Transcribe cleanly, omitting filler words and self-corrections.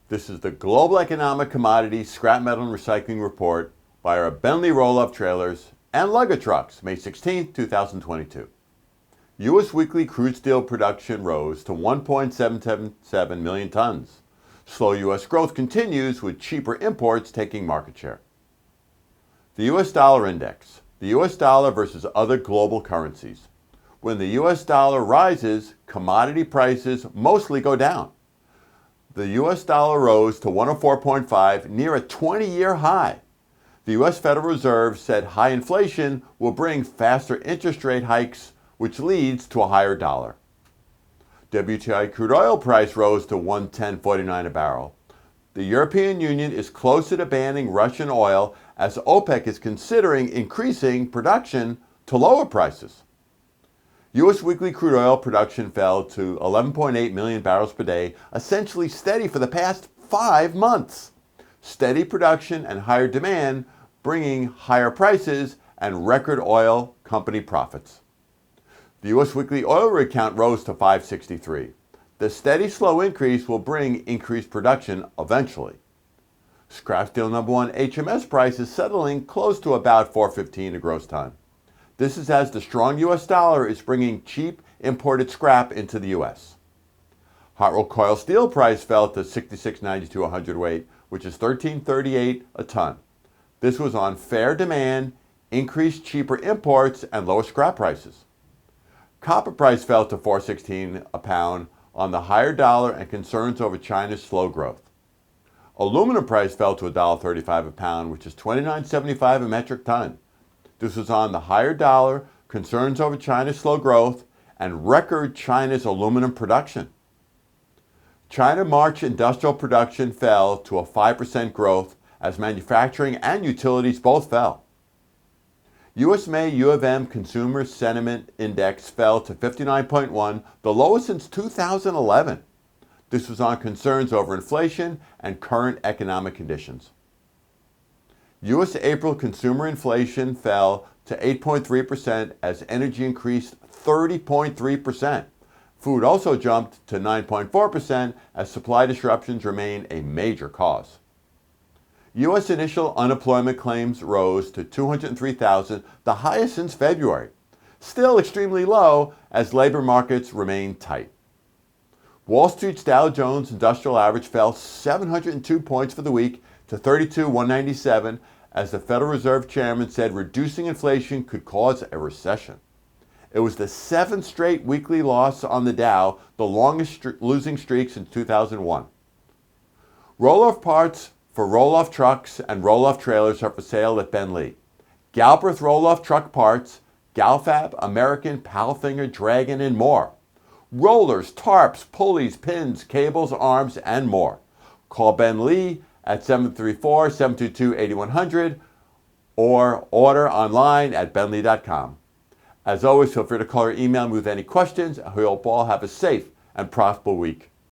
This is the Global Economic Commodities Scrap Metal and Recycling Report by our Bentley roll-off trailers and lugger trucks, May 16, 2022. U.S. weekly crude steel production rose to 1.777 million tons. Slow U.S. growth continues with cheaper imports taking market share. The U.S. dollar index, the U.S. dollar versus other global currencies. When the U.S. dollar rises, commodity prices mostly go down. The U.S. dollar rose to 104.5, near a 20-year high. The U.S. Federal Reserve said high inflation will bring faster interest rate hikes, which leads to a higher dollar. WTI crude oil price rose to $110.49 a barrel. The European Union is closer to banning Russian oil as OPEC is considering increasing production to lower prices. U.S. weekly crude oil production fell to 11.8 million barrels per day, essentially steady for the past 5 months. Steady production and higher demand bringing higher prices and record oil company profits. The U.S. weekly oil rig count rose to 563. The steady, slow increase will bring increased production eventually. Scrap steel number one HMS price is settling close to about $4.15 a gross ton. This is as the strong U.S. dollar is bringing cheap imported scrap into the U.S. Hot rolled coil steel price fell to $66.92 a hundredweight, which is $13.38 a ton. This was on fair demand, increased cheaper imports, and lower scrap prices. Copper price fell to $4.16 a pound on the higher dollar and concerns over China's slow growth. Aluminum price fell to $1.35 a pound, which is $29.75 a metric ton. This was on the higher dollar, concerns over China's slow growth, and record China's aluminum production. China March industrial production fell to a 5% growth as manufacturing and utilities both fell. U.S. May U of M Consumer Sentiment Index fell to 59.1, the lowest since 2011. This was on concerns over inflation and current economic conditions. U.S. April consumer inflation fell to 8.3% as energy increased 30.3%. Food also jumped to 9.4% as supply disruptions remain a major cause. U.S. initial unemployment claims rose to 203,000, the highest since February. Still extremely low as labor markets remain tight. Wall Street's Dow Jones Industrial Average fell 702 points for the week to 32,197 as the Federal Reserve Chairman said reducing inflation could cause a recession. It was the 7th straight weekly loss on the Dow, the longest losing streak since 2001. Roll-off parts for roll-off trucks and roll-off trailers are for sale at Bentley. Galbraith roll-off truck parts, Galfab, American, Palfinger, Dragon, and more. Rollers, tarps, pulleys, pins, cables, arms, and more. Call Ben Lee at 734-722-8100 or order online at bentley.com. As always, feel free to call or email me with any questions. I hope you all have a safe and profitable week.